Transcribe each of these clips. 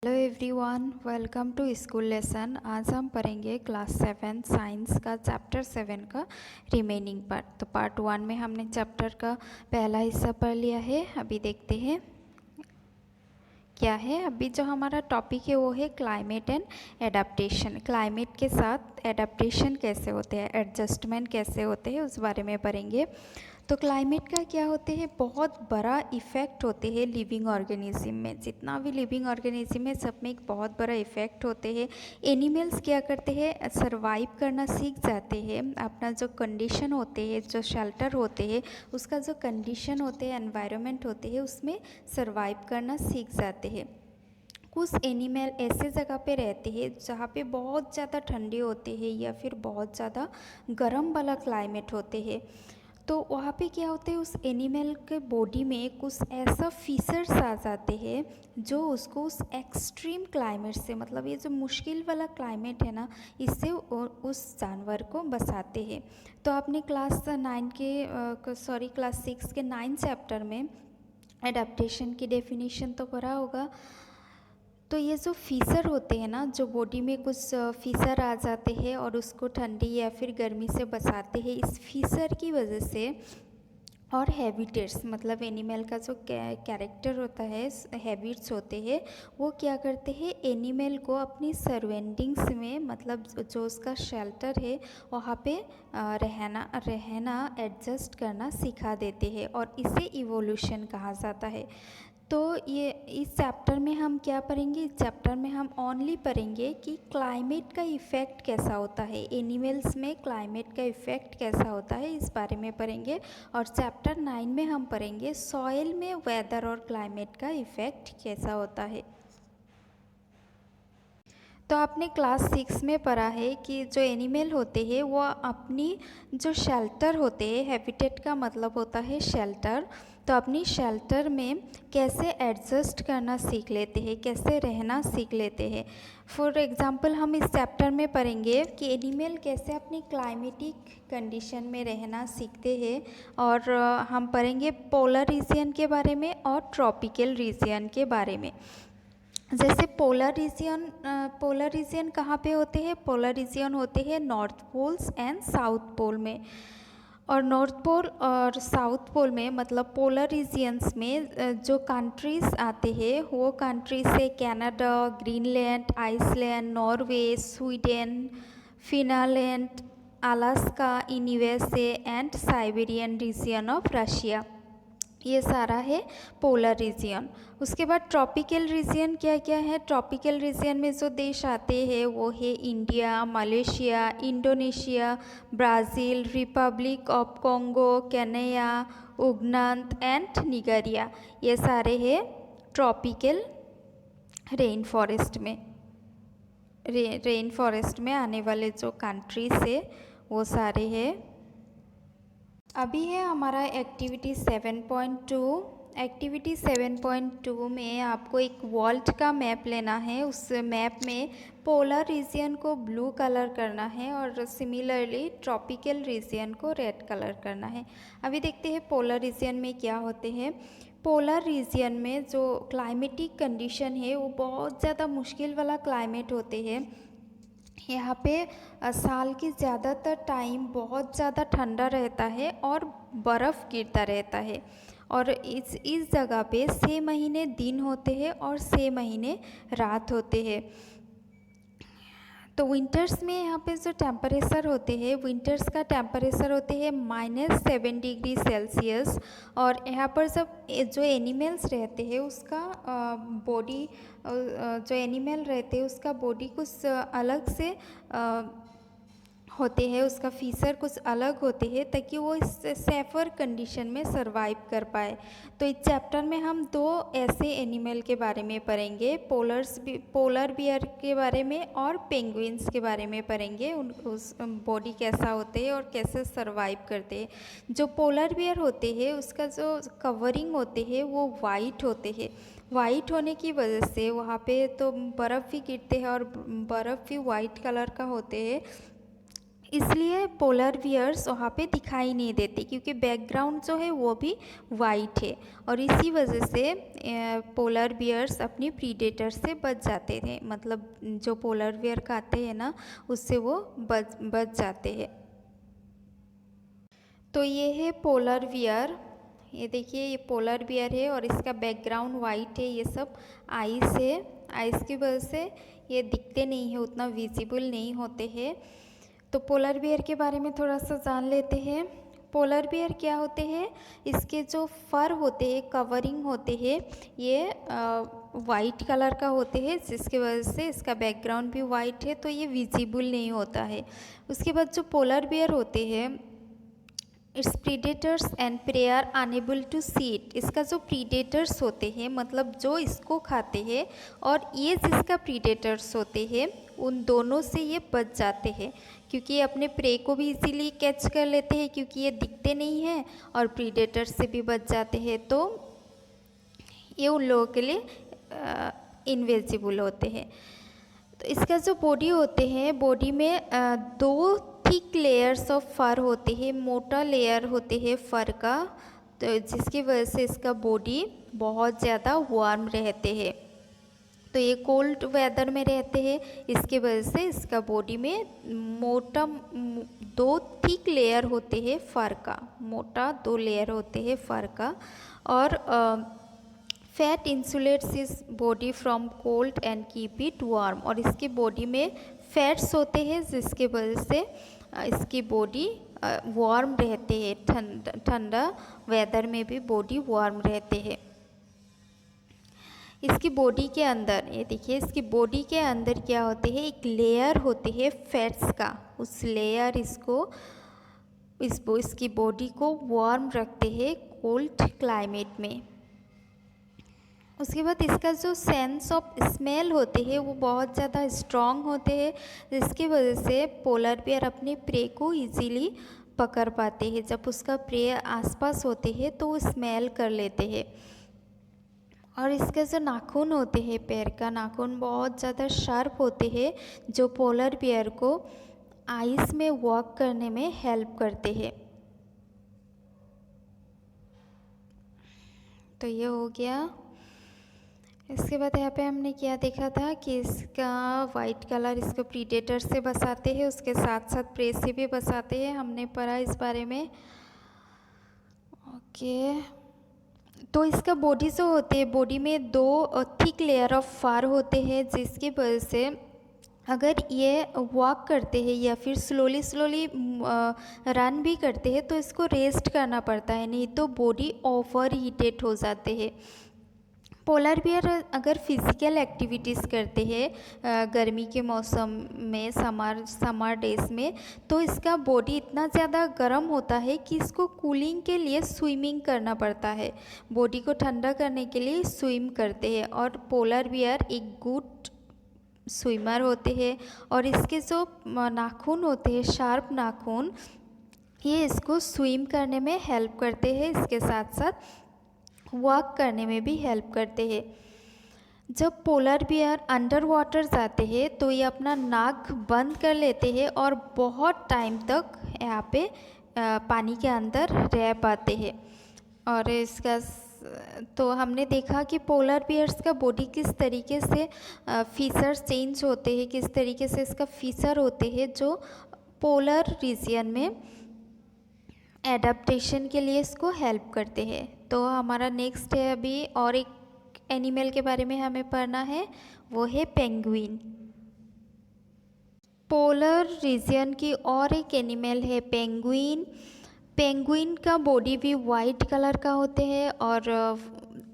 Hello everyone, welcome to school lesson. आज हम पढ़ेंगे क्लास 7 साइंस का चैप्टर 7 का रिमेनिंग पार्ट। तो पार्ट 1 में हमने चैप्टर का पहला हिस्सा पढ़ लिया है। अभी देखते हैं क्या है। अभी जो हमारा टॉपिक है वो है क्लाइमेट एंड एडाप्टेशन। क्लाइमेट के साथ एडाप्टेशन कैसे होते हैं, एडजस्टमेंट कैसे होते हैं, उस बारे में पढ़ेंगे। तो क्लाइमेट का क्या होते हैं, बहुत बड़ा इफ़ेक्ट होते हैं लिविंग ऑर्गेनिज्म में। जितना भी लिविंग ऑर्गेनिज्म है सब में एक बहुत बड़ा इफ़ेक्ट होते हैं। एनिमल्स क्या करते हैं, सरवाइव करना सीख जाते हैं। अपना जो कंडीशन होते हैं, जो शेल्टर होते हैं, उसका जो कंडीशन होते हैं, एनवायरनमेंट होते हैं, उसमें सरवाइव करना सीख जाते हैं। कुछ एनिमल ऐसे जगह पे रहते हैं जहाँ पे बहुत ज़्यादा ठंडे होते हैं या फिर बहुत ज़्यादा गर्म वाला क्लाइमेट होते हैं। तो वहाँ पे क्या होते हैं, उस एनिमल के बॉडी में कुछ ऐसा फीचर्स आ जाते हैं जो उसको उस एक्सट्रीम क्लाइमेट से, मतलब ये जो मुश्किल वाला क्लाइमेट है ना, इससे उस जानवर को बचाते हैं। तो आपने क्लास 6 के 9 चैप्टर में एडाप्टेशन की डेफिनेशन तो पढ़ा होगा। तो ये जो फीचर होते हैं ना, जो बॉडी में कुछ फीचर आ जाते हैं और उसको ठंडी या फिर गर्मी से बचाते हैं, इस फीचर की वजह से, और हैबिटेट्स मतलब एनिमल का जो कैरेक्टर होता है, हैबिट्स होते हैं, वो क्या करते हैं, एनिमल को अपनी सराउंडिंग्स में, मतलब जो उसका शेल्टर है वहाँ पे रहना रहना एडजस्ट करना सिखा देते हैं, और इसे इवोल्यूशन कहा जाता है। तो ये इस चैप्टर में हम क्या पढ़ेंगे, इस चैप्टर में हम ओनली पढ़ेंगे कि क्लाइमेट का इफ़ेक्ट कैसा होता है, एनिमल्स में क्लाइमेट का इफ़ेक्ट कैसा होता है, इस बारे में पढ़ेंगे। और चैप्टर 9 में हम पढ़ेंगे सॉइल में वेदर और क्लाइमेट का इफ़ेक्ट कैसा होता है। तो आपने क्लास 6 में पढ़ा है कि जो एनिमल होते हैं वो अपनी जो शेल्टर होते हैं, हैबिटेट का मतलब होता है शेल्टर, तो अपनी शेल्टर में कैसे एडजस्ट करना सीख लेते हैं, कैसे रहना सीख लेते हैं। फॉर एग्ज़ाम्पल हम इस चैप्टर में पढ़ेंगे कि एनिमल कैसे अपनी क्लाइमेटिक कंडीशन में रहना सीखते हैं, और हम पढ़ेंगे पोलर रीजन के बारे में और ट्रॉपिकल रीजन के बारे में। जैसे पोलर रीजन कहाँ पे होते हैं, पोलर रीजन होते हैं north poles and south pole में। और नॉर्थ पोल और साउथ पोल में, मतलब पोलर रीजियंस में जो कंट्रीज़ आते हैं वो कंट्रीज है Canada, Greenland, Iceland, Norway, Sweden, Finland, Alaska in USA and Siberian region of Russia. ये सारा है पोलर रीजियन। उसके बाद ट्रॉपिकल रीजियन क्या क्या है, ट्रॉपिकल रीजियन में जो देश आते हैं वो है India, Malaysia, Indonesia, Brazil, republic of Congo, Kenya, Uganda and Nigeria. ये सारे हैं ट्रॉपिकल रेन फॉरेस्ट में, रेन फॉरेस्ट में आने वाले जो कंट्रीज है वो सारे हैं। अभी है हमारा एक्टिविटी 7.2। एक्टिविटी 7.2 में आपको एक वर्ल्ड का मैप लेना है। उस मैप में पोलर रीजियन को ब्लू कलर करना है और सिमिलरली ट्रॉपिकल रीजियन को रेड कलर करना है। अभी देखते हैं पोलर रीजियन में क्या होते हैं। पोलर रीजियन में जो क्लाइमेटिक कंडीशन है वो बहुत ज़्यादा मुश्किल वाला क्लाइमेट होते हैं। यहाँ पे साल की ज़्यादातर टाइम बहुत ज़्यादा ठंडा रहता है और बर्फ़ गिरता रहता है। और इस जगह पे 6 महीने दिन होते हैं और 6 महीने रात होते हैं। तो विंटर्स में यहाँ पे जो टेम्परेचर होते हैं, विंटर्स का टेम्परेचर होते हैं -7 डिग्री सेल्सियस। और यहाँ पर जब जो एनिमल्स रहते हैं उसका बॉडी, जो एनिमल रहते हैं उसका बॉडी कुछ अलग से होते हैं, उसका फीचर कुछ अलग होते हैं ताकि वो इस सेफर कंडीशन में सरवाइव कर पाए। तो इस चैप्टर में हम 2 ऐसे एनिमल के बारे में पढ़ेंगे, पोलर बियर के बारे में और पेंगुइन्स के बारे में पढ़ेंगे। उस बॉडी कैसा होते हैं और कैसे सरवाइव करते हैं। जो पोलर बियर होते हैं उसका जो कवरिंग होते हैं वो वाइट होते हैं। वाइट होने की वजह से वहाँ पे तो बर्फ़ भी गिरते हैं और बर्फ़ भी वाइट कलर का होते हैं। इसलिए पोलर बियर्स वहाँ पे दिखाई नहीं देते क्योंकि बैकग्राउंड जो है वो भी वाइट है, और इसी वजह से पोलर बियर्स अपनी प्रीडेटर से बच जाते थे, मतलब जो पोलर बियर खाते हैं ना उससे वो बच जाते हैं। तो ये है पोलर बियर, ये देखिए ये पोलर बियर है और इसका बैकग्राउंड वाइट है। ये सब आइस है, आइस की वजह से ये दिखते नहीं है, उतना विजिबल नहीं होते हैं। तो पोलर बियर के बारे में थोड़ा सा जान लेते हैं। पोलर बियर क्या होते हैं, इसके जो फर होते हैं, कवरिंग होते हैं, ये वाइट कलर का होते हैं, जिसकी वजह से इसका बैकग्राउंड भी वाइट है, तो ये विजिबल नहीं होता है। उसके बाद जो पोलर बियर होते हैं, its predators and prey are unable to see it. इसका जो प्रीडेटर्स होते हैं, मतलब जो इसको खाते हैं, और ये जिसका प्रीडेटर्स होते हैं, उन दोनों से ये बच जाते हैं क्योंकि ये अपने प्रे को भी इजीली कैच कर लेते हैं क्योंकि ये दिखते नहीं हैं, और प्रीडेटर्स से भी बच जाते हैं, तो ये उन लोगों के लिए इनविजिबल होते हैं। तो इसका जो बॉडी होते हैं, बॉडी में दो थिक लेयर्स ऑफ फर होते हैं, मोटा लेयर होते हैं फर का, तो जिसकी वजह से इसका बॉडी बहुत ज़्यादा वार्म रहते हैं। तो ये कोल्ड वेदर में रहते हैं, इसकी वजह से इसका बॉडी में मोटा दो थिक लेयर होते हैं फर का, मोटा दो लेयर होते हैं फर का, और फैट इंसुलेट्स इस body from cold and keep it warm. और इसकी बॉडी में फैट्स होते हैं जिसकी वजह से इसकी बॉडी वार्म रहते हैं, ठंडा वेदर में भी बॉडी वार्म रहते हैं। इसकी बॉडी के अंदर, ये देखिए इसकी बॉडी के अंदर क्या होते हैं, एक लेयर होती है फैट्स का, उस लेयर इसकी बॉडी को वार्म रखते हैं कोल्ड क्लाइमेट में। उसके बाद इसका जो सेंस ऑफ स्मेल होते हैं वो बहुत ज़्यादा स्ट्रॉन्ग होते हैं, जिसकी वजह से पोलर बियर अपने प्रे को इजीली पकड़ पाते हैं। जब उसका प्रे आसपास होते हैं तो वो स्मेल कर लेते हैं। और इसके जो नाखून होते हैं, पैर का नाखून बहुत ज़्यादा शार्प होते हैं, जो पोलर बियर को आइस में वॉक करने में हेल्प करते हैं। तो ये हो गया। इसके बाद यहाँ पे हमने क्या देखा था कि इसका वाइट कलर इसको प्रीडेटर से बचाते हैं, उसके साथ साथ प्रे से भी बचाते हैं, हमने पढ़ा इस बारे में। ओके, तो इसका बॉडी जो होते हैं, बॉडी में दो थिक लेयर ऑफ फर होते हैं, जिसकी वजह से अगर ये वॉक करते हैं या फिर स्लोली रन भी करते हैं तो इसको रेस्ट करना पड़ता है, नहीं तो बॉडी ओवर हीटेड हो जाते हैं। पोलर बियर अगर फिज़िकल एक्टिविटीज़ करते हैं गर्मी के मौसम में, समर डेज में, तो इसका बॉडी इतना ज़्यादा गर्म होता है कि इसको कूलिंग के लिए स्विमिंग करना पड़ता है। बॉडी को ठंडा करने के लिए स्विम करते हैं, और पोलर बियर एक गुड स्विमर होते हैं, और इसके जो नाखून होते हैं, शार्प नाखून, ये इसको स्विम करने में हेल्प करते हैं, इसके साथ साथ वॉक करने में भी हेल्प करते हैं। जब पोलर बियर अंडर वाटर जाते हैं तो ये अपना नाक बंद कर लेते हैं और बहुत टाइम तक यहाँ पे पानी के अंदर रह पाते हैं। और इसका तो हमने देखा कि पोलर बियर्स का बॉडी किस तरीके से फीचर्स चेंज होते हैं, किस तरीके से इसका फीचर होते हैं जो पोलर रीजन में एडाप्टेशन के लिए इसको हेल्प करते हैं। तो हमारा नेक्स्ट है अभी और एक एनिमल के बारे में हमें पढ़ना है, वो है पेंगुइन। पोलर रीजन की और एक एनिमल है पेंगुइन। पेंगुइन का बॉडी भी वाइट कलर का होते हैं और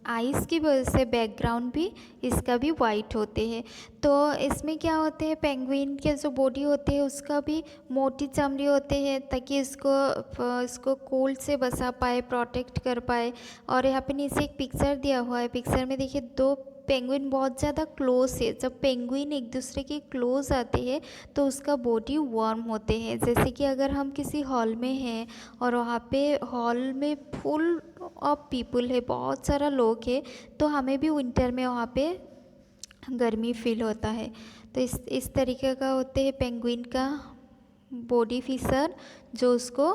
आइस की वजह से बैकग्राउंड भी इसका भी वाइट होते हैं। तो इसमें क्या होते हैं, पेंगुइन के जो बॉडी होते हैं उसका भी मोटी चमड़ी होते हैं ताकि इसको कोल्ड से बचा पाए, प्रोटेक्ट कर पाए। और यहाँ पे नीचे एक पिक्चर दिया हुआ है, पिक्चर में देखिए दो पेंगुइन बहुत ज़्यादा क्लोज है। जब पेंगुइन एक दूसरे के क्लोज आते हैं तो उसका बॉडी वार्म होते हैं। जैसे कि अगर हम किसी हॉल में हैं और वहाँ पे हॉल में फुल ऑफ पीपल है, बहुत सारा लोग है, तो हमें भी विंटर में वहाँ पे गर्मी फील होता है। तो इस तरीके का होते हैं पेंगुइन का बॉडी फिशर जो उसको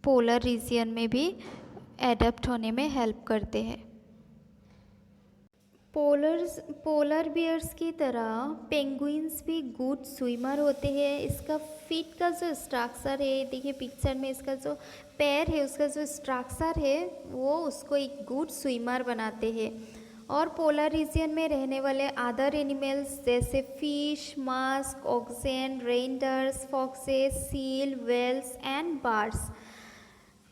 पोलर रीजियन में भी एडप्ट होने में हेल्प करते हैं। पोलर बियर्स की तरह पेंगुइन्स भी गुड स्विमर होते हैं। इसका फीट का जो स्ट्रक्चर है, देखिए पिक्चर में इसका जो पैर है उसका जो स्ट्रक्चर है वो उसको एक गुड स्विमर बनाते हैं। और पोलर रीजियन में रहने वाले अदर एनिमल्स जैसे fish, musk, oxen, reindeers, foxes, seal, whales and birds,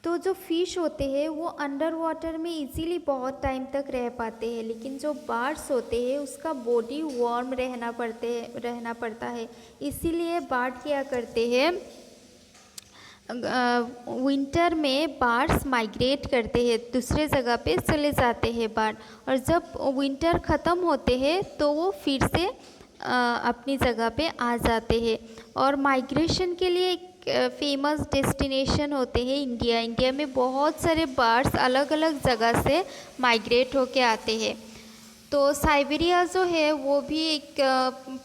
तो जो फिश होते हैं वो अंडर वाटर में इजीली बहुत टाइम तक रह पाते हैं, लेकिन जो बर्ड्स होते हैं उसका बॉडी वार्म रहना पड़ता है। इसीलिए बर्ड क्या करते हैं, विंटर में बर्ड्स माइग्रेट करते हैं, दूसरे जगह पे चले जाते हैं बर्ड, और जब विंटर ख़त्म होते हैं तो वो फिर से अपनी जगह पे आ जाते हैं। और माइग्रेशन के लिए एक फेमस डेस्टिनेशन होते हैं इंडिया में बहुत सारे बर्ड्स अलग अलग जगह से माइग्रेट होके आते हैं। तो साइबेरिया जो है वो भी एक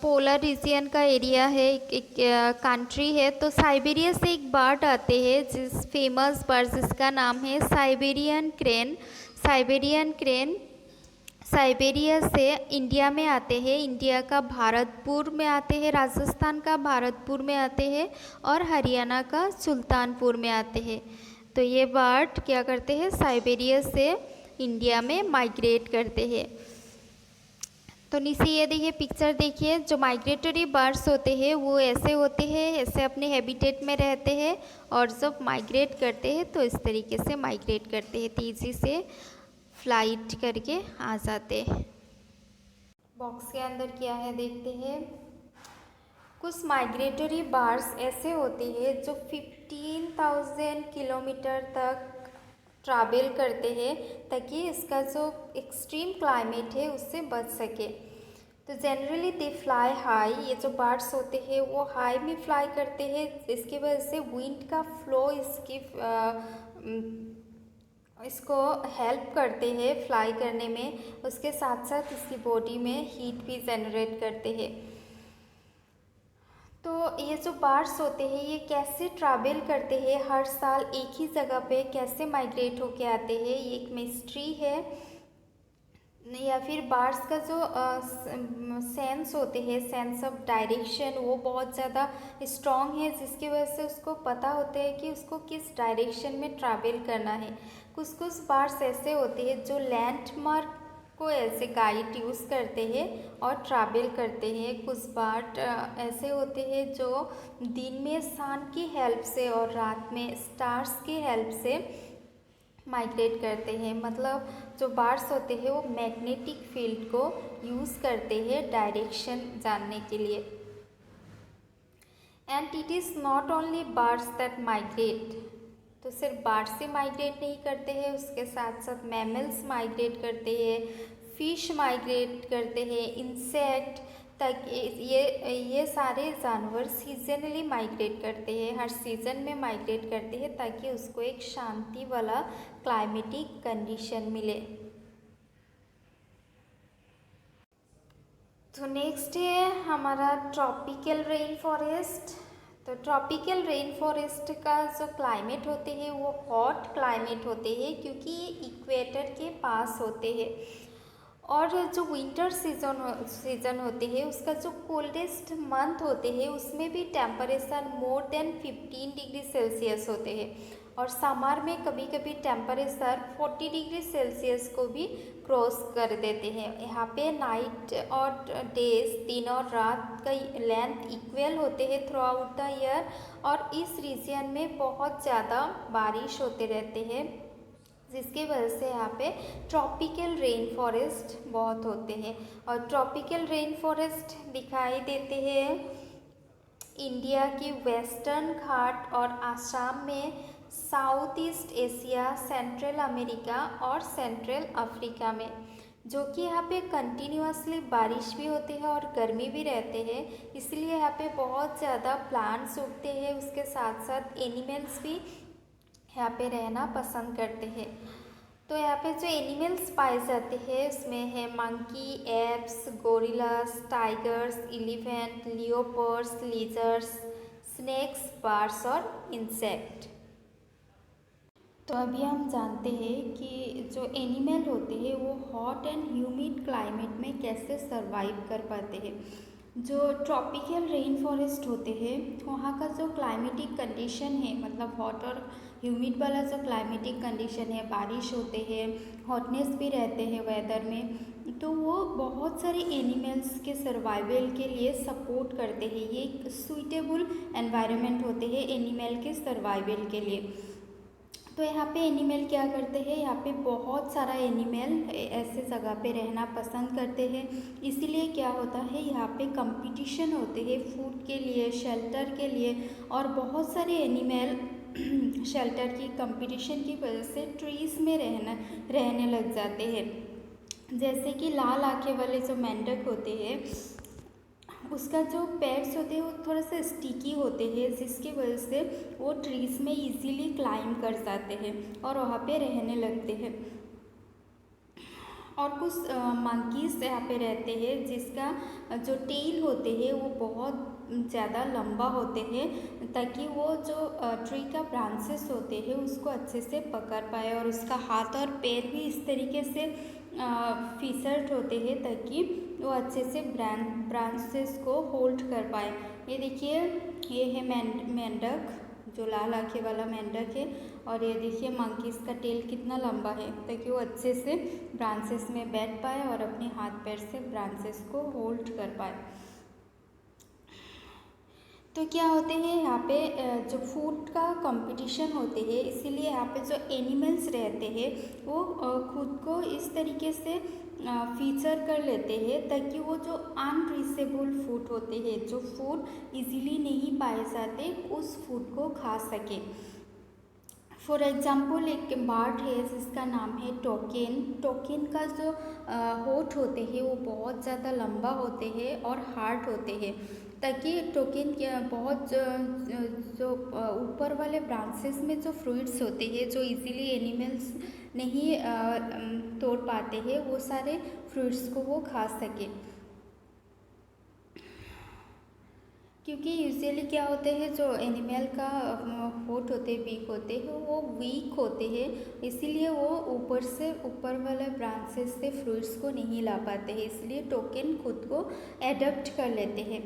पोलर रीजियन का एरिया है, एक कंट्री है। तो साइबेरिया से एक बर्ड आते हैं जिस फेमस बर्ड जिसका नाम है साइबेरियन क्रेन। साइबेरिया से इंडिया में आते हैं, इंडिया का भारतपुर में आते हैं, राजस्थान का भारतपुर में आते हैं और हरियाणा का सुल्तानपुर में आते हैं। तो ये बर्ड क्या करते हैं, साइबेरिया से इंडिया में माइग्रेट करते हैं। तो नीचे ये देखिए पिक्चर देखिए, जो माइग्रेटरी बर्ड्स होते हैं वो ऐसे होते हैं, ऐसे अपने हैबिटेट में रहते हैं, और जब माइग्रेट करते हैं तो इस तरीके से माइग्रेट करते हैं, तेज़ी से फ्लाइट करके आ जाते हैं। बॉक्स के अंदर क्या है देखते हैं। कुछ माइग्रेटरी बर्ड्स ऐसे होते हैं जो 15,000 किलोमीटर तक ट्रैवल करते हैं ताकि इसका जो एक्सट्रीम क्लाइमेट है उससे बच सके। तो जनरली दे फ्लाई हाई, ये जो बर्ड्स होते हैं वो हाई में फ्लाई करते हैं, इसकी वजह से विंड का फ्लो इसको हेल्प करते हैं फ्लाई करने में, उसके साथ साथ इसकी बॉडी में हीट भी जनरेट करते हैं। तो ये जो बर्ड्स होते हैं ये कैसे ट्रैवल करते हैं, हर साल एक ही जगह पे कैसे माइग्रेट होके आते हैं, ये एक मिस्ट्री है। या फिर बर्ड्स का जो सेंस होते हैं, सेंस ऑफ डायरेक्शन, वो बहुत ज़्यादा स्ट्रॉन्ग है, जिसकी वजह से उसको पता होता है कि उसको किस डायरेक्शन में ट्रैवल करना है। कुछ बर्ड्स ऐसे होते हैं जो लैंडमार्क को ऐसे गाइड यूज़ करते हैं और ट्रैवल करते हैं। कुछ बर्ड ऐसे होते हैं जो दिन में सन की हेल्प से और रात में स्टार्स की हेल्प से माइग्रेट करते हैं। मतलब जो बर्ड्स होते हैं वो मैग्नेटिक फील्ड को यूज़ करते हैं डायरेक्शन जानने के लिए। And it is not only birds that migrate, तो सिर्फ बर्ड्स से माइग्रेट नहीं करते हैं, उसके साथ साथ मैमल्स माइग्रेट करते हैं, फिश माइग्रेट करते हैं, इंसेक्ट तक, ये सारे जानवर सीजनली माइग्रेट करते हैं, हर सीज़न में माइग्रेट करते हैं ताकि उसको एक शांति वाला क्लाइमेटिक कंडीशन मिले। तो नेक्स्ट है हमारा ट्रॉपिकल रेन फॉरेस्ट। तो ट्रॉपिकल रेन फॉरेस्ट का जो क्लाइमेट होते हैं वो हॉट क्लाइमेट होते हैं क्योंकि ये इक्वेटर के पास होते हैं। और जो विंटर सीजन होते हैं उसका जो कोल्डेस्ट मंथ होते हैं उसमें भी temperature more than 15 degree Celsius होते हैं। और समर में कभी कभी टेम्परेचर 40 डिग्री सेल्सियस को भी क्रॉस कर देते हैं। यहाँ पे नाइट और डेज, दिन और रात का लेंथ इक्वल होते हैं थ्रू आउट द ईयर, और इस रीजन में बहुत ज़्यादा बारिश होते रहते हैं, जिसकी वजह से यहाँ पे ट्रॉपिकल रेन फॉरेस्ट बहुत होते हैं। और ट्रॉपिकल रेन फॉरेस्ट दिखाई देते हैं इंडिया की वेस्टर्न घाट और आसाम में, south east Asia, central America और सेंट्रल अफ्रीका में, जो कि यहाँ पे कंटिन्यूसली बारिश भी होती है और गर्मी भी रहते हैं, इसलिए यहाँ पे बहुत ज़्यादा प्लांट्स उगते हैं, उसके साथ साथ एनिमल्स भी यहाँ पे रहना पसंद करते हैं। तो यहाँ पे जो एनिमल्स पाए जाते हैं उसमें है monkey, apes, gorillas, tigers, elephant, leopards, lizards, snakes, bears और इंसेक्ट। तो अभी हम जानते हैं कि जो एनिमल होते हैं वो हॉट एंड ह्यूमिड क्लाइमेट में कैसे सरवाइव कर पाते हैं। जो ट्रॉपिकल रेन फॉरेस्ट होते हैं वहाँ का जो क्लाइमेटिक कंडीशन है, मतलब हॉट और ह्यूमिड वाला जो क्लाइमेटिक कंडीशन है, बारिश होते हैं, हॉटनेस भी रहते हैं वेदर में, तो वो बहुत सारे एनिमल्स के सर्वाइवल के लिए सपोर्ट करते हैं। ये एक सूटेबल एनवायरनमेंट होते हैं एनिमल के सर्वाइवल के लिए। तो यहाँ पे एनिमल क्या करते हैं, यहाँ पे बहुत सारा एनिमल ऐसे जगह पे रहना पसंद करते हैं। इसीलिए क्या होता है, यहाँ पे कंपटीशन होते हैं फूड के लिए, शेल्टर के लिए, और बहुत सारे एनिमल शेल्टर की कंपटीशन की वजह से ट्रीज़ में रहने लग जाते हैं। जैसे कि लाल आँखें वाले जो मेंढक होते हैं, उसका जो पैड्स होते हैं वो थोड़ा सा स्टिकी होते हैं, जिसकी वजह से वो ट्रीज़ में इजीली क्लाइंब कर जाते हैं और वहाँ पे रहने लगते हैं। और कुछ मंकीज़ यहाँ पे रहते हैं जिसका जो टेल होते हैं वो बहुत ज़्यादा लंबा होते हैं, ताकि वो जो ट्री का ब्रांचेस होते हैं उसको अच्छे से पकड़ पाए, और उसका हाथ और पैर भी इस तरीके से फिसल्ट होते हैं ताकि वो अच्छे से ब्रांचेस को होल्ड कर पाए। ये देखिए, ये है मेंढक, जो लाल आँखें वाला मेंढक है, और ये देखिए मंकीज़ का टेल कितना लंबा है ताकि वो अच्छे से ब्रांचेस में बैठ पाए और अपने हाथ पैर से ब्रांचेस को होल्ड कर पाए। तो क्या होते हैं यहाँ पे जो फूड का कंपटीशन होते हैं, इसीलिए यहाँ पे जो एनिमल्स रहते हैं वो खुद को इस तरीके से फीचर कर लेते हैं ताकि वो जो अनरीचेबल फूड होते हैं, जो फूड इजीली नहीं पाए जाते, उस फूड को खा सके। फॉर एग्ज़ाम्पल एक बर्ड है जिसका नाम है टोकेन। टोकेन का जो होठ होते हैं वो बहुत ज़्यादा लंबा होते हैं और हार्ड होते हैं, ताकि टोकेन बहुत जो ऊपर वाले ब्रांचेस में जो फ्रूट्स होते हैं जो इजीली एनिमल्स नहीं तोड़ पाते हैं, वो सारे फ्रूट्स को वो खा सके। क्योंकि यूजुअली क्या होते हैं, जो एनिमल का होठ होते हैं, बीक होते हैं, वो वीक होते हैं, इसीलिए वो ऊपर वाले ब्रांचेस से फ्रूट्स को नहीं ला पाते हैं, इसलिए टोकेन खुद को एडप्ट कर लेते हैं।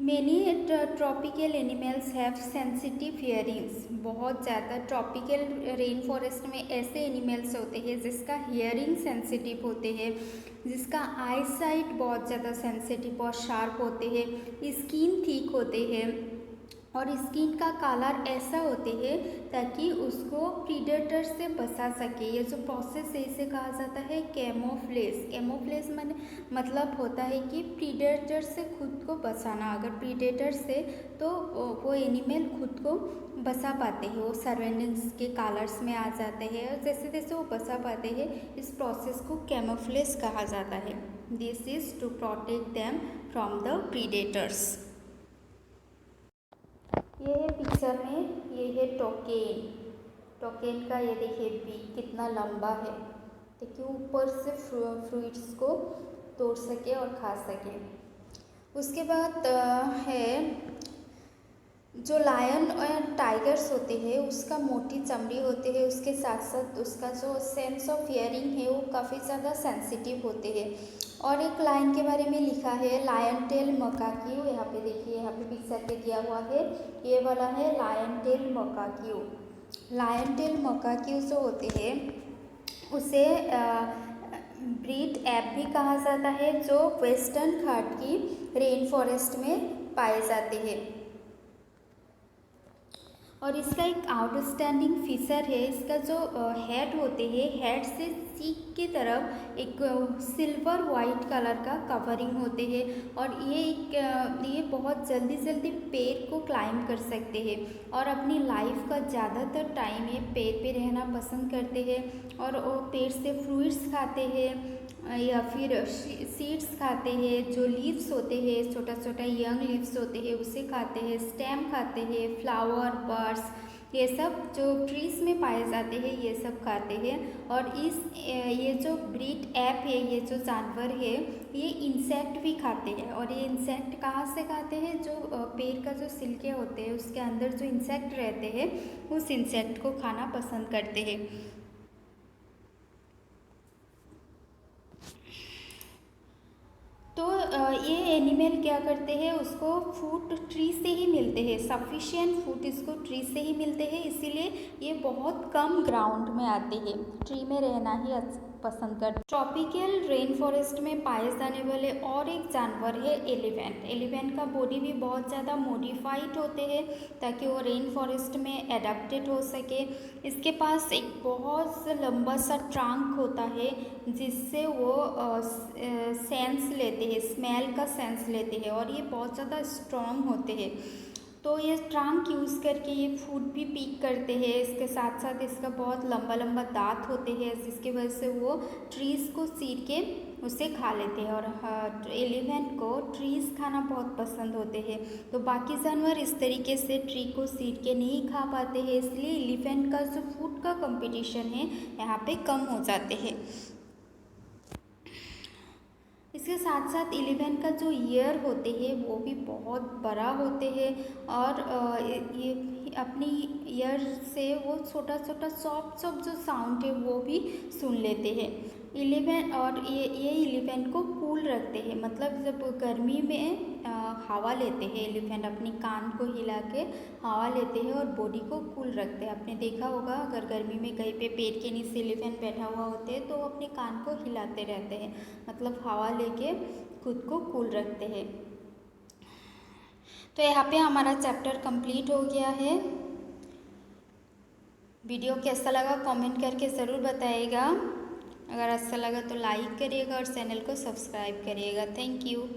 Many tropical animals have sensitive hearings. बहुत ज़्यादा ट्रॉपिकल रेन फॉरेस्ट में ऐसे एनिमल्स होते हैं जिसका हियरिंग सेंसिटिव होते हैं, जिसका आई साइट बहुत ज़्यादा सेंसिटिव और शार्प होते हैं, स्किन थिक होते हैं, और स्किन का कलर ऐसा होते हैं ताकि उसको प्रीडेटर से बचा सके। ये जो प्रोसेस है इसे कहा जाता है कैमोफ्लेज। कैमोफ्लेज मतलब होता है कि प्रीडेटर से खुद को बचाना। अगर प्रीडेटर से, तो वो एनिमल खुद को बचा पाते हैं, वो सराउंडिंग्स के कलर्स में आ जाते हैं, और जैसे जैसे वो बचा पाते हैं, इस प्रोसेस को कैमोफ्लेज कहा जाता है। This is to protect them from the predators. ये है पिक्चर में, ये है टोकेन। टोकेन का ये देखिए बीक कितना लंबा है ताकि ऊपर से फ्रूट्स को तोड़ सके और खा सके। उसके बाद है जो लायन और टाइगर्स होते हैं, उसका मोटी चमड़ी होती है, उसके साथ साथ उसका जो सेंस ऑफ हियरिंग है वो काफ़ी ज़्यादा सेंसिटिव होते हैं। और एक लाइन के बारे में लिखा है लायन टेल मकाक्यू। यहाँ पे देखिए, यहाँ पे पिक्चर पे दिया हुआ है, ये वाला है लायन टेल मकाक्यू। लायन टेल मकाक्यू जो होते हैं उसे ब्रीड एप भी कहा जाता है, जो वेस्टर्न घाट की रेन फॉरेस्ट में पाए जाते हैं। और इसका एक आउटस्टैंडिंग फीचर है, इसका जो हेड होते हैं, हेड से चीक की तरफ एक सिल्वर वाइट कलर का कवरिंग होते हैं, और ये बहुत जल्दी पेड़ को क्लाइंब कर सकते हैं, और अपनी लाइफ का ज़्यादातर टाइम ये पेड़ पे रहना पसंद करते हैं, और वो पेड़ से फ्रूट्स खाते हैं या फिर सीड्स खाते हैं। जो लीव्स होते हैं, छोटा छोटा यंग लीव्स होते हैं, उसे खाते हैं, स्टेम खाते हैं, फ्लावर, बर्ड्स, ये सब जो ट्रीज में पाए जाते हैं ये सब खाते हैं। और ये जो ब्रीड ऐप है, ये जो जानवर है ये इंसेक्ट भी खाते हैं। और ये इंसेक्ट कहाँ से खाते हैं? जो पेड़ का जो छिलके होते हैं उसके अंदर जो इंसेक्ट रहते हैं उस इंसेक्ट को खाना पसंद करते हैं। तो ये एनिमल क्या करते हैं, उसको फूड ट्री से ही मिलते हैं, सफिशिएंट फूड इसको ट्री से ही मिलते हैं, इसीलिए ये बहुत कम ग्राउंड में आते हैं, ट्री में रहना ही पसंद करते। ट्रॉपिकल रेन फॉरेस्ट में पाए जाने वाले और एक जानवर है एलिफेंट। एलिफेंट का बॉडी भी बहुत ज़्यादा मॉडिफाइड होते हैं ताकि वो रेन फॉरेस्ट में एडेप्टेड हो सके। इसके पास एक बहुत लंबा सा ट्रंक होता है जिससे वो सेंस लेते हैं, स्मेल का सेंस लेते हैं, और ये बहुत ज़्यादा स्ट्रॉन्ग होते हैं। तो ये ट्रंक यूज़ करके ये फूड भी पिक करते हैं। इसके साथ साथ इसका बहुत लंबा लंबा दांत होते हैं जिसकी वजह से वो ट्रीज़ को चीर के उसे खा लेते हैं। और एलिफेंट को ट्रीज़ खाना बहुत पसंद होते हैं। तो बाकी जानवर इस तरीके से ट्री को चीर के नहीं खा पाते हैं, इसलिए एलिफेंट का जो फूड का कंपटीशन है यहाँ पे कम हो जाते हैं। इसके साथ साथ एलिफेंट का जो ईयर होते हैं वो भी बहुत बड़ा होते हैं, और ये अपनी ईयर से वो छोटा छोटा सॉफ्ट सॉफ्ट जो साउंड है वो भी सुन लेते हैं। एलिफेंट और ये एलिफेंट को कूल रखते हैं, मतलब जब गर्मी में हवा लेते हैं एलिफेंट अपनी कान को हिला के हवा लेते हैं और बॉडी को कूल रखते हैं। आपने देखा होगा अगर गर्मी में कहीं पे पेड़ के नीचे एलिफेंट बैठा हुआ होते हैं तो वो अपने कान को हिलाते रहते हैं, मतलब हवा लेके खुद को कूल रखते हैं। तो यहाँ पे हमारा चैप्टर कंप्लीट हो गया है। वीडियो कैसा लगा कमेंट करके ज़रूर बताइएगा। अगर अच्छा लगा तो लाइक करिएगा और चैनल को सब्सक्राइब करिएगा। Thank you.